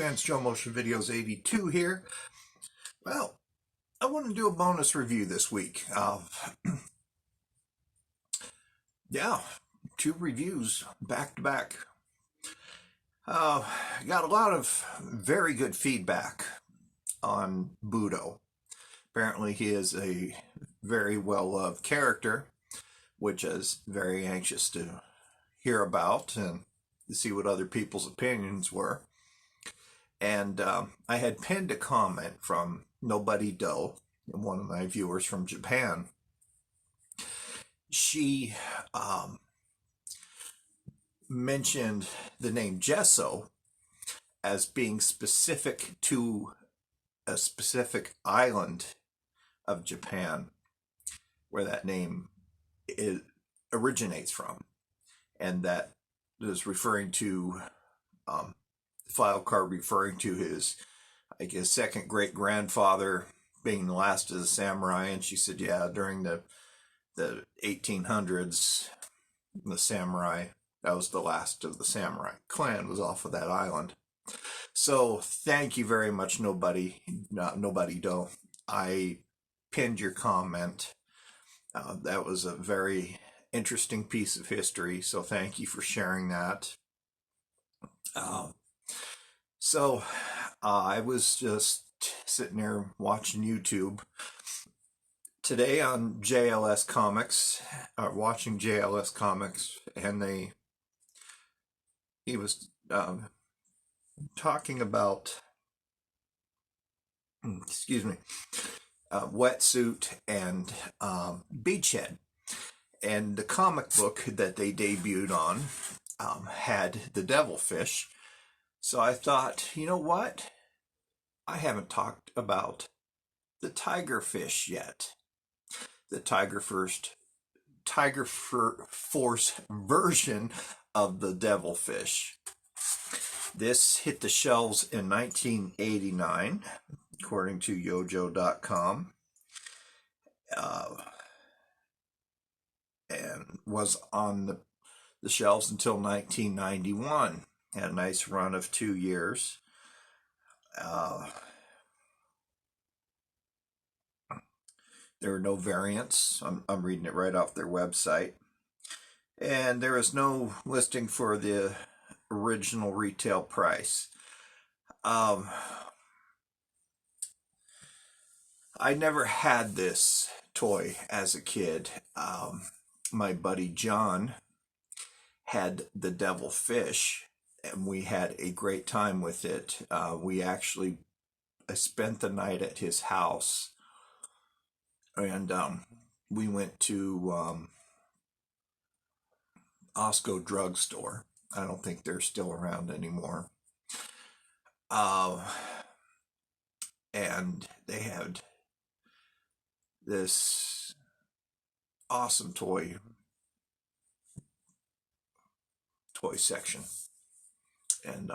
fans, Joe Motion Videos 82 here. Well, I want to do a bonus review this week. Yeah, 2 reviews back to back. Got a lot of very good feedback on Budo. Apparently he is a very well-loved character, which I was very anxious to hear about and to see what other people's opinions were. And I had pinned a comment from Nobody Doe, one of my viewers from Japan. She mentioned the name Gesso as being specific to a specific island of Japan where that name originates from, and that is referring to the file card referring to his, I guess, second great grandfather being the last of the samurai. And she said, yeah, during the 1800s, the samurai, that was the last of the samurai clan, was off of that island. So thank you very much, Nobody Doe. I pinned your comment. That was a very interesting piece of history, so thank you for sharing that. I was just sitting there watching YouTube today on JLS Comics, watching JLS Comics, and he was talking about, excuse me, Wetsuit and Beachhead. And the comic book that they debuted on had the devilfish. So I thought, you know what? I haven't talked about the tigerfish yet. The Tiger Force version of the devilfish. This hit the shelves in 1989, according to yojo.com. And was on the shelves until 1991. Had a nice run of 2 years. There are no variants. I'm reading it right off their website. And there is no listing for the original retail price. I never had this toy as a kid. My buddy John had the devilfish, and we had a great time with it. I spent the night at his house, and we went to Osco Drugstore. I don't think they're still around anymore. And they had this awesome toy section, and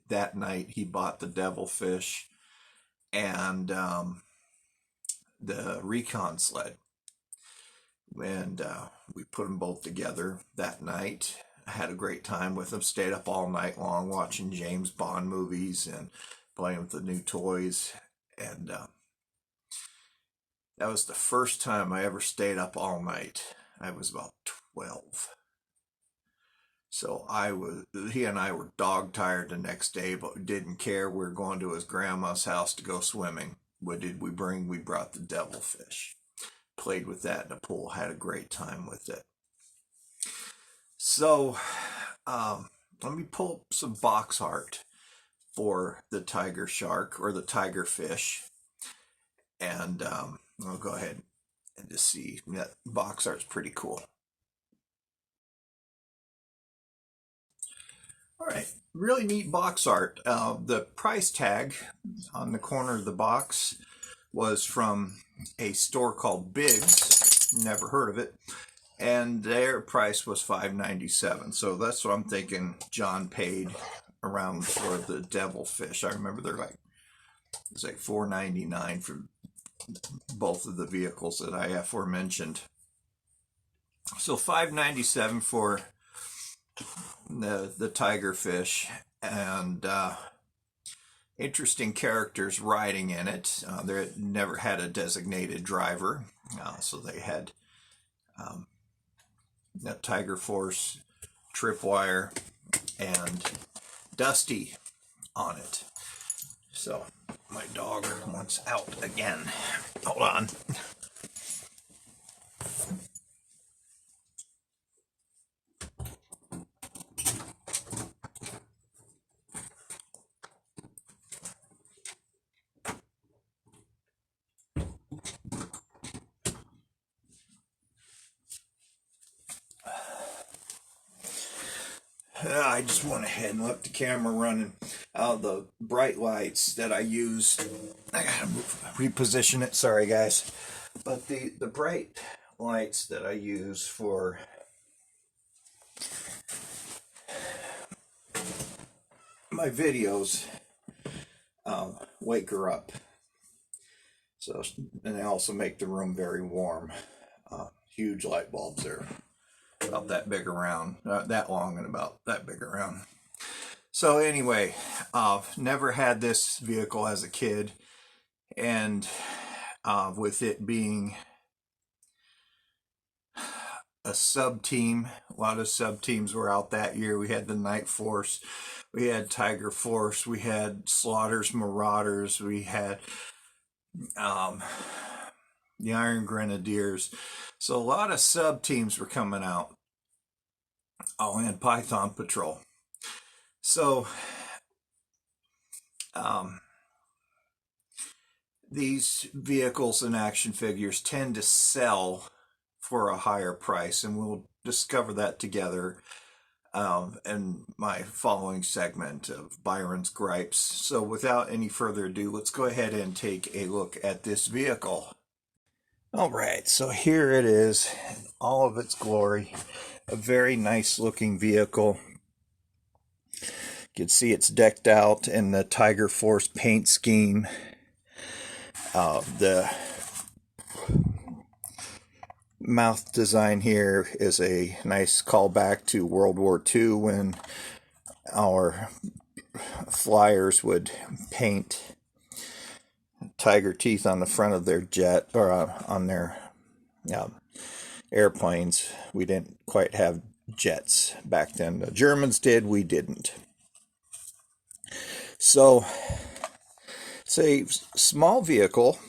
that night he bought the devilfish and the recon sled, and we put them both together that night. I had a great time with them, stayed up all night long watching James Bond movies and playing with the new toys, and that was the first time I ever stayed up all night. I was about 12. So he and I were dog tired the next day, but we didn't care. We were going to his grandma's house to go swimming. What did we bring? We brought the devilfish. Played with that in the pool. Had a great time with it. So let me pull up some box art for the tiger shark or the tiger fish. And I'll go ahead and just see. That box art's pretty cool. All right, really neat box art. The price tag on the corner of the box was from a store called Biggs. Never heard of it. And their price was $5.97. So that's what I'm thinking John paid around for the devilfish. I remember it's like $4.99 for both of the vehicles that I aforementioned. So $5.97 for the tiger fish, and interesting characters riding in it. They never had a designated driver, so they had that Tiger Force, Tripwire, and Dusty on it. So my dog wants out again. Hold on. I just went ahead and left the camera running. The bright lights that I used, I gotta reposition it, sorry guys. But the bright lights that I use for my videos wake her up. So, and they also make the room very warm. Huge light bulbs there. About that big around, that long and about that big around. So anyway, never had this vehicle as a kid, and with it being a sub team, a lot of sub teams were out that year. We had the Night Force, we had Tiger Force, we had Slaughter's Marauders, we had the Iron Grenadiers. So a lot of sub teams were coming out. Oh, and Python Patrol. So these vehicles and action figures tend to sell for a higher price, and we'll discover that together in my following segment of Byron's Gripes. So without any further ado, let's go ahead and take a look at this vehicle. All right, so here it is, all of its glory. A very nice looking vehicle. You can see it's decked out in the Tiger Force paint scheme. The mouth design here is a nice callback to World War II, when our flyers would paint tiger teeth on the front of their jet, or on their airplanes. We didn't quite have jets back then. The Germans did, we didn't. So it's a small vehicle.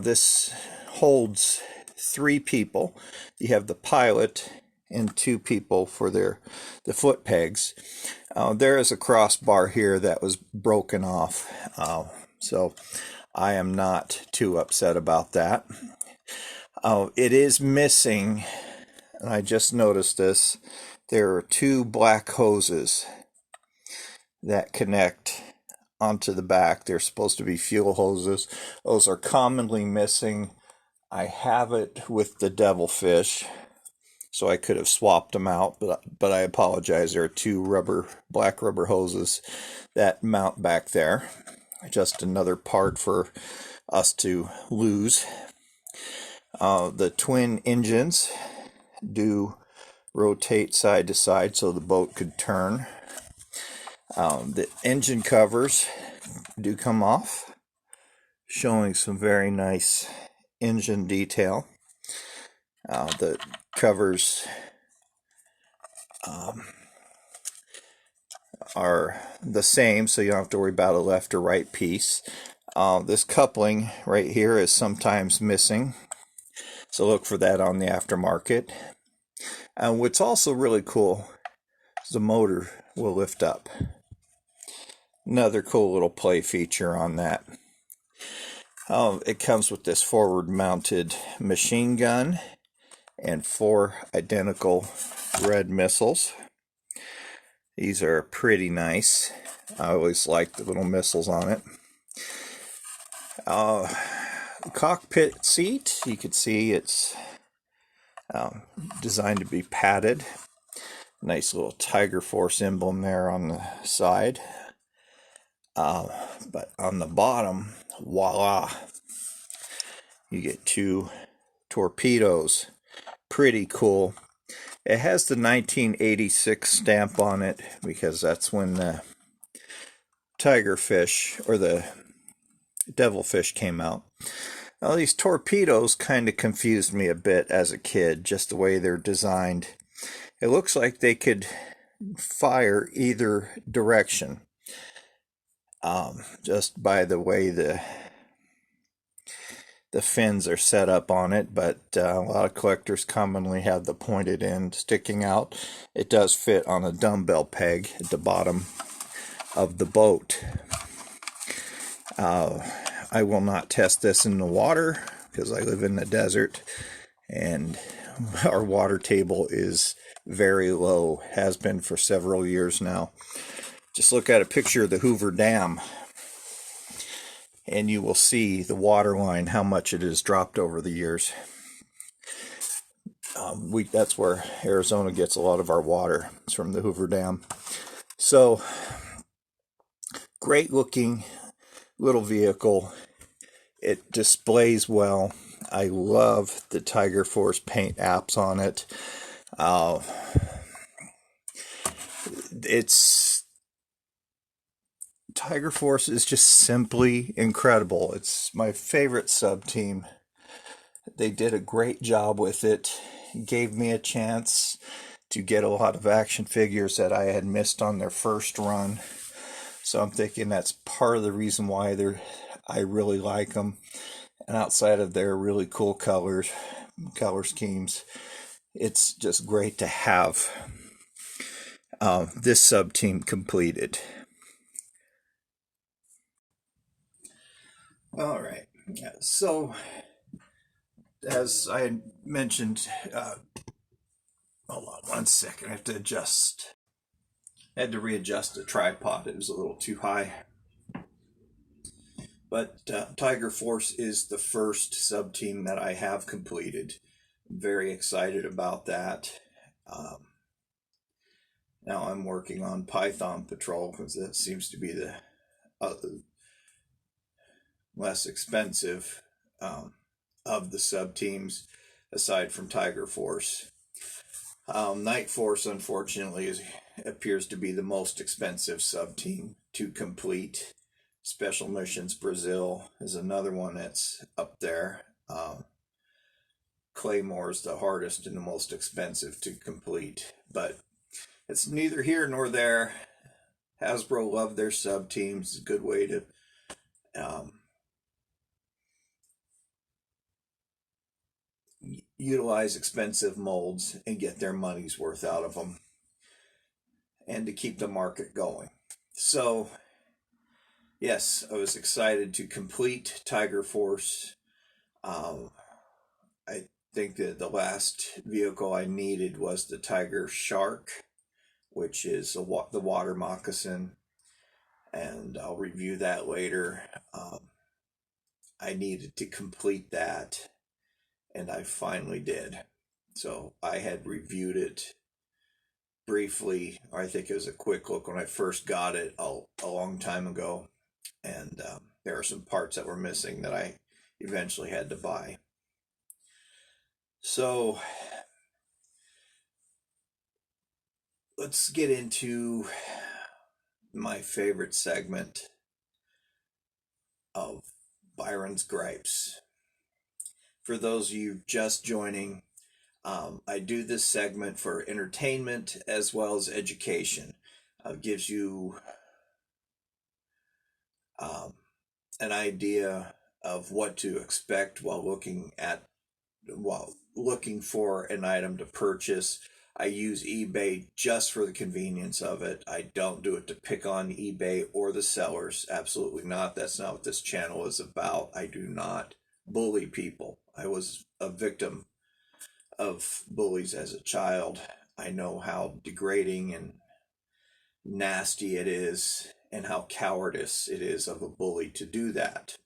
This holds 3 people. You have the pilot and 2 people for the foot pegs. There is a crossbar here that was broken off, so I am not too upset about that. It is missing, and I just noticed this, there are 2 black hoses that connect onto the back. They're supposed to be fuel hoses. Those are commonly missing. I have it with the Devilfish, so I could have swapped them out, but I apologize. There are 2 black rubber hoses that mount back there. Just another part for us to lose. The twin engines do rotate side to side so the boat could turn. The engine covers do come off, showing some very nice engine detail. The covers are the same, so you don't have to worry about a left or right piece. This coupling right here is sometimes missing, so look for that on the aftermarket. What's also really cool is the motor will lift up. Another cool little play feature on that. It comes with this forward mounted machine gun and 4 identical red missiles. These are pretty nice. I always like the little missiles on it. Cockpit seat, you can see it's designed to be padded. Nice little Tiger Force emblem there on the side. But on the bottom, voila, you get 2 torpedoes. Pretty cool. It has the 1986 stamp on it because that's when the tigerfish, or the devilfish, came out. Now, these torpedoes kind of confused me a bit as a kid, just the way they're designed. It looks like they could fire either direction, just by the way the fins are set up on it, but a lot of collectors commonly have the pointed end sticking out. It does fit on a dumbbell peg at the bottom of the boat. I will not test this in the water because I live in the desert and our water table is very low, has been for several years now. Just look at a picture of the Hoover Dam and you will see the water line, how much it has dropped over the years. That's where Arizona gets a lot of our water. It's from the Hoover Dam. So, great looking little vehicle. It displays well. I love the Tiger Force paint apps on it. Tiger Force is just simply incredible. It's my favorite sub team. They did a great job with it. Gave me a chance to get a lot of action figures that I had missed on their first run. So I'm thinking that's part of the reason why I really like them. And outside of their really cool color schemes, it's just great to have this sub team completed. All right. So, as I had mentioned, hold on one second. I have to adjust. I had to readjust the tripod. It was a little too high. But Tiger Force is the first sub-team that I have completed. I'm very excited about that. Now I'm working on Python Patrol because that seems to be the less expensive of the sub-teams aside from Tiger Force. Night Force, unfortunately, appears to be the most expensive sub-team to complete. Special Missions Brazil is another one that's up there. Claymore is the hardest and the most expensive to complete, but it's neither here nor there. Hasbro love their sub teams. It's a good way to utilize expensive molds and get their money's worth out of them and to keep the market going. So yes, I was excited to complete Tiger Force. I think that the last vehicle I needed was the Tiger Shark, which is the water moccasin, and I'll review that later. I needed to complete that, and I finally did. So I had reviewed it briefly. I think it was a quick look when I first got it a long time ago, and there are some parts that were missing that I eventually had to buy. So let's get into my favorite segment of Byron's Gripes. For those of you just joining, I do this segment for entertainment as well as education. It gives you an idea of what to expect while looking for an item to purchase. I use eBay just for the convenience of it. I don't do it to pick on eBay or the sellers. Absolutely not. That's not what this channel is about. I do not bully people. I was a victim of bullies as a child. I know how degrading and nasty it is and how cowardice it is of a bully to do that.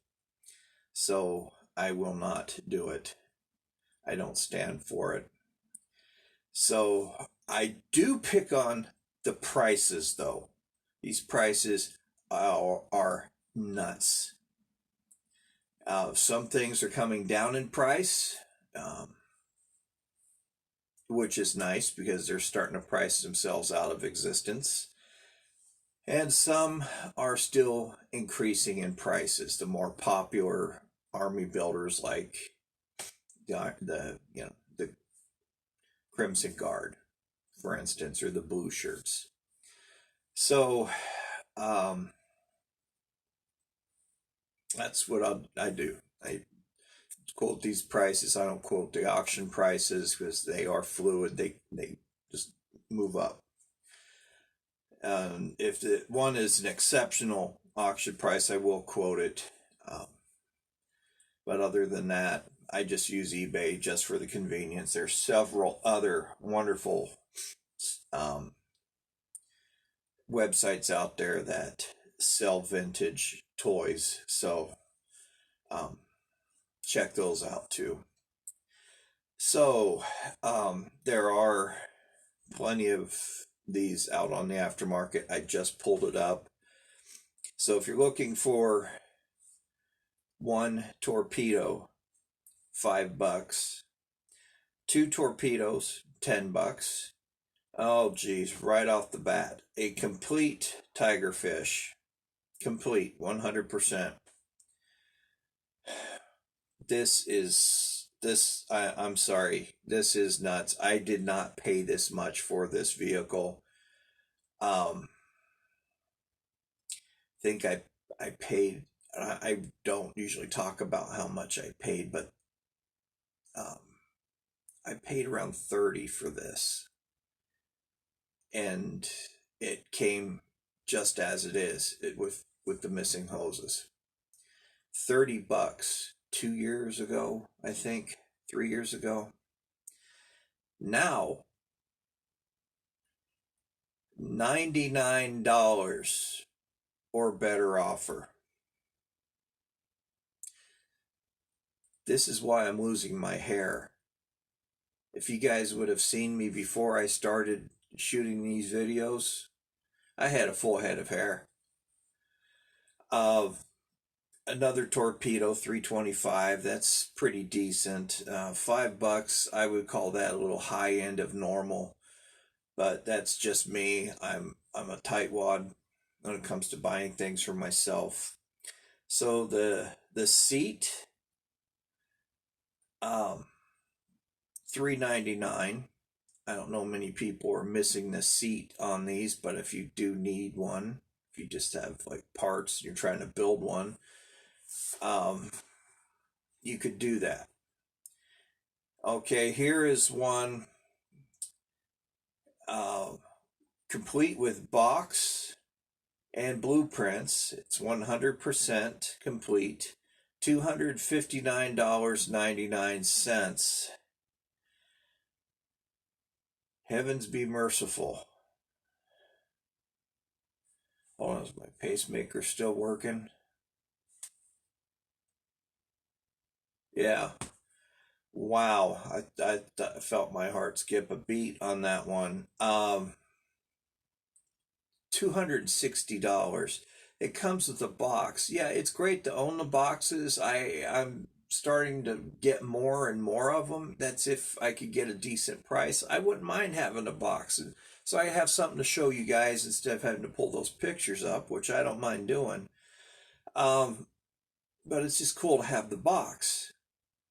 So I will not do it. I don't stand for it. So I do pick on the prices, though. These prices are nuts. Some things are coming down in price, which is nice because they're starting to price themselves out of existence. And some are still increasing in prices. The more popular army builders like the Crimson Guard, for instance, or the blue shirts. So um, that's what I do. I quote these prices. I don't quote the auction prices because they are fluid. They just move up. If the one is an exceptional auction price, I will quote it. But other than that, I just use eBay just for the convenience. There's several other wonderful um, websites out there that sell vintage toys. So um, check those out too. So there are plenty of these out on the aftermarket. I just pulled it up. So if you're looking for one torpedo, $5. Two torpedoes, $10. Oh geez, right off the bat, a complete tigerfish, complete 100%. I'm sorry, this is nuts. I did not pay this much for this vehicle. I think I paid. I don't usually talk about how much I paid, but um, I paid around 30 for this, and it came just as it is, with the missing hoses. $30 2 years ago, I think, 3 years ago. Now, $99 or better offer. This is why I'm losing my hair. If you guys would have seen me before I started shooting these videos, I had a full head of hair. Another torpedo, 325. That's pretty decent. $5. I would call that a little high end of normal, but that's just me. I'm a tightwad when it comes to buying things for myself. So the seat, $3.99. I don't know many people are missing the seat on these, but if you do need one, if you just have like parts, you're trying to build one, you could do that. Okay, here is one complete with box and blueprints. It's 100% complete. $259.99. Heavens be merciful. Hold on, is my pacemaker still working? Yeah. Wow. I felt my heart skip a beat on that one. $260. It comes with a box. Yeah, it's great to own the boxes. I'm starting to get more and more of them. That's if I could get a decent price. I wouldn't mind having a box. So I have something to show you guys instead of having to pull those pictures up, which I don't mind doing. But it's just cool to have the box.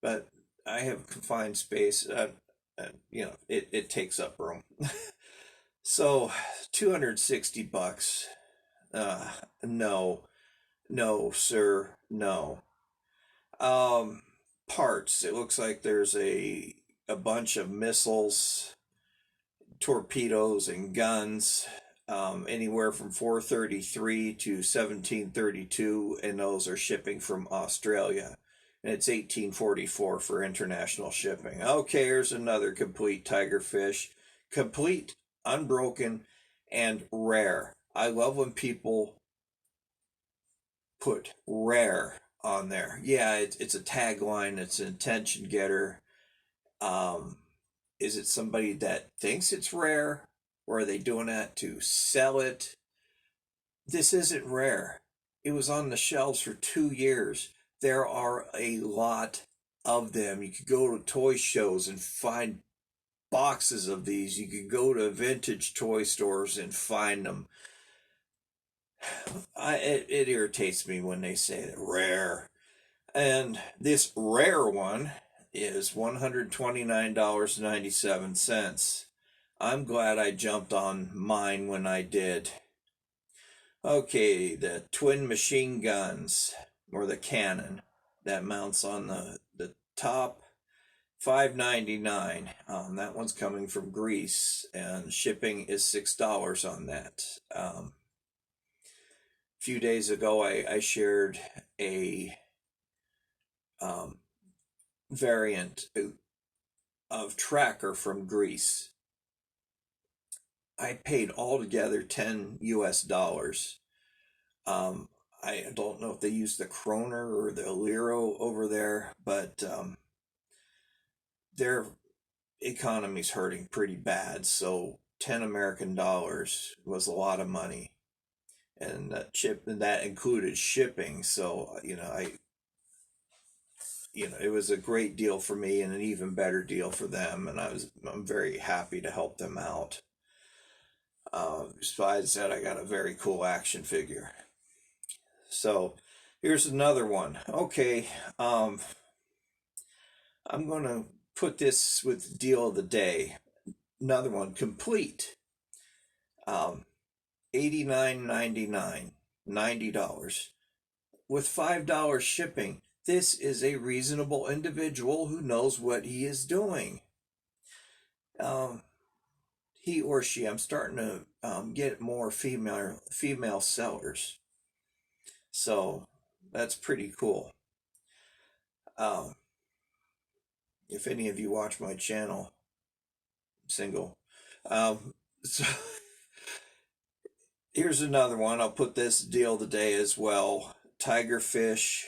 But I have confined space. It takes up room. So, $260. No, no, sir, no. Parts. It looks like there's a bunch of missiles, torpedoes, and guns. Anywhere from 433 to 1732, and those are shipping from Australia. And it's 1844 for international shipping. Okay, here's another complete tigerfish. Complete, unbroken, and rare. I love when people put rare on there. Yeah, it's a tagline, it's an attention getter. Is it somebody that thinks it's rare? Or are they doing that to sell it? This isn't rare. It was on the shelves for 2 years. There are a lot of them. You could go to toy shows and find boxes of these. You could go to vintage toy stores and find them. It irritates me when they say that rare. And this rare one is $129.97. I'm glad I jumped on mine when I did. Okay, the twin machine guns, or the cannon that mounts on the top, $5.99. That one's coming from Greece, and shipping is $6 on that. A few days ago, I shared a um, variant of tracker from Greece. I paid altogether 10 US dollars. I don't know if they use the kroner or the liro over there, but their economy's hurting pretty bad. So 10 American dollars was a lot of money, and that included shipping. So it was a great deal for me and an even better deal for them, and I'm very happy to help them out. Besides that, I got a very cool action figure. So here's another one. Okay, I'm gonna put this with deal of the day. Another one, complete. 89.99, $90 with $5 shipping. This is a reasonable individual who knows what he is doing. He or she. I'm starting to get more female sellers, so that's pretty cool. Um, if any of you watch my channel, I'm single. So here's another one. I'll put this deal today as well. Tigerfish,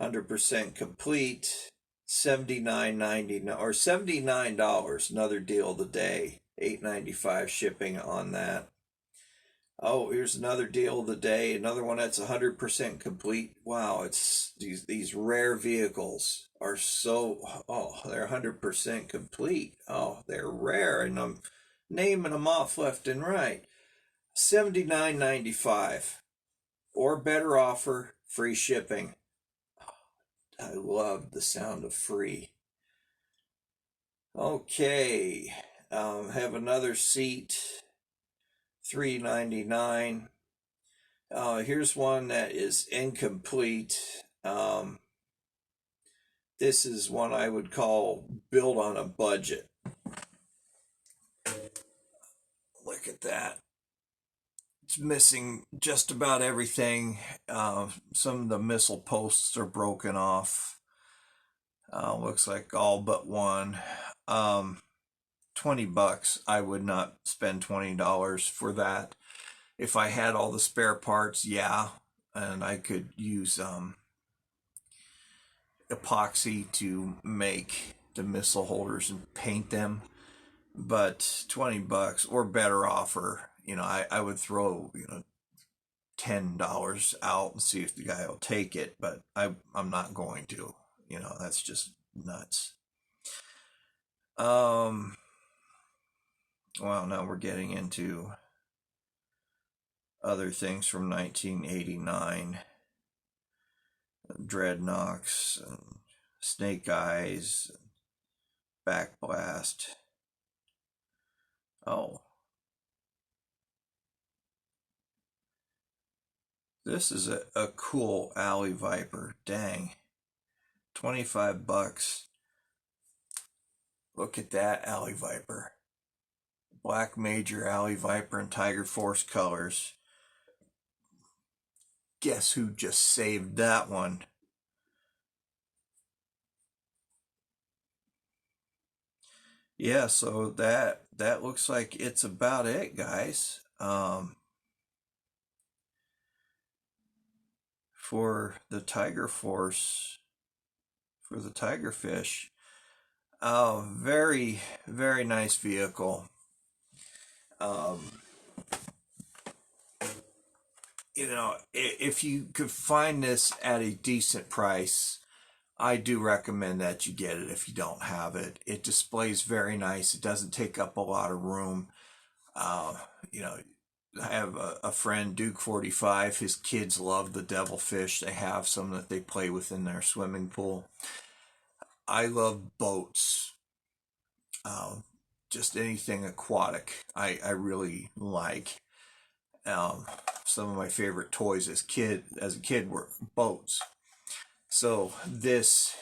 100% complete, $79.99 or $79. Another deal of the day. $8.95 shipping on that. Oh, here's another deal of the day. Another one that's 100% complete. Wow, it's these rare vehicles are they're 100% complete. Oh, they're rare, and I'm naming them off left and right. $79.95 or better offer, free shipping. I love the sound of free. Okay, have another seat, $3.99. Here's one that is incomplete. This is one I would call built on a budget. Look at that. It's missing just about everything. Some of the missile posts are broken off. Looks like all but one. $20. I would not spend $20 for that. If I had all the spare parts, yeah, and I could use epoxy to make the missile holders and paint them. But $20 or better offer, I would throw $10 out and see if the guy will take it, but I'm not going to. That's just nuts. Well, now we're getting into other things from 1989. Dreadnoks, and Snake Eyes, Backblast. Oh. This is a cool Alley Viper. Dang. $25. Look at that Alley Viper. Black Major Alley Viper and Tiger Force colors. Guess who just saved that one? Yeah, so that looks like it's about it, guys. For the Tiger Force, for the Tigerfish. Oh, very, very nice vehicle. If you could find this at a decent price, I do recommend that you get it if you don't have it. It displays very nice. It doesn't take up a lot of room. Uh, you know, I have a friend, Duke 45. His kids love the devilfish. They have some that they play with in their swimming pool. I love boats. Just anything aquatic I really like. Some of my favorite toys as a kid were boats. So this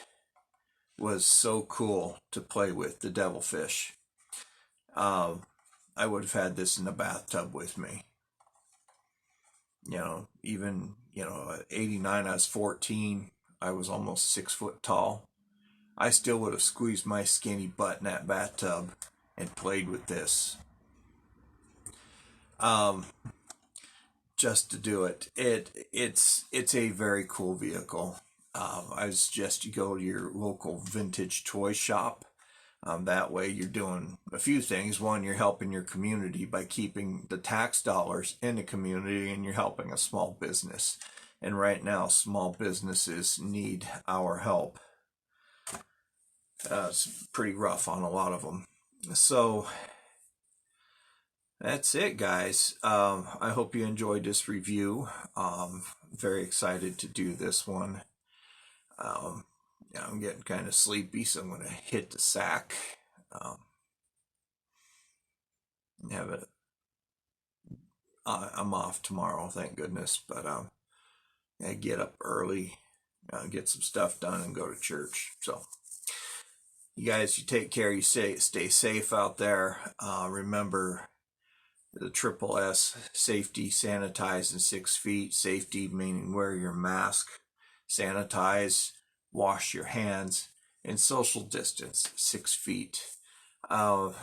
was so cool to play with, the devilfish. I would have had this in the bathtub with me. Even, at 89, I was 14. I was almost 6 foot tall. I still would have squeezed my skinny butt in that bathtub and played with this. Just to do it. It's a very cool vehicle. I suggest you go to your local vintage toy shop. That way you're doing a few things. One, you're helping your community by keeping the tax dollars in the community, and you're helping a small business. And right now, small businesses need our help. It's pretty rough on a lot of them. So that's it, guys. I hope you enjoyed this review. Very excited to do this one. I'm getting kind of sleepy, so I'm going to hit the sack. I'm off tomorrow, thank goodness. But I get up early, get some stuff done, and go to church. So you guys, you take care. You stay safe out there. Remember the triple S: safety, sanitize, and 6 feet. Safety meaning wear your mask, sanitize, wash your hands, and social distance 6 feet. Hand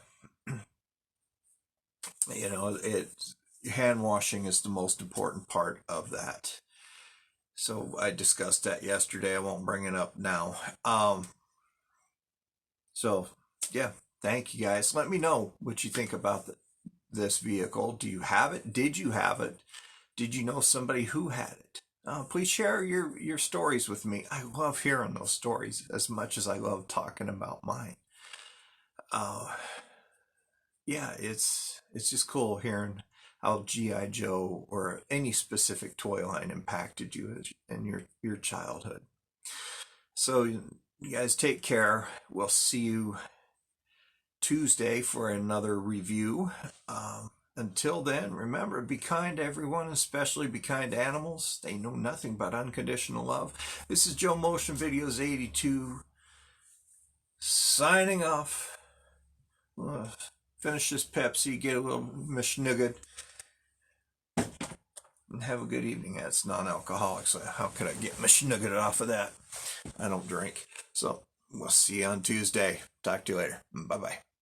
washing is the most important part of that. So I discussed that yesterday. I won't bring it up now. So yeah, thank you guys. Let me know what you think about this vehicle. Do you have it? Did you have it? Did you know somebody who had it? Please share your stories with me. I love hearing those stories as much as I love talking about mine. Yeah, it's just cool hearing how G.I. Joe or any specific toy line impacted you in your childhood. So you guys take care. We'll see you Tuesday for another review. Until then, remember, be kind to everyone, especially be kind to animals. They know nothing but unconditional love. This is Joe Motion Videos 82 signing off. Finish this Pepsi, get a little mishnugget, and have a good evening. It's non-alcoholic, so how can I get mishnugget off of that? I don't drink. So we'll see you on Tuesday. Talk to you later. Bye-bye.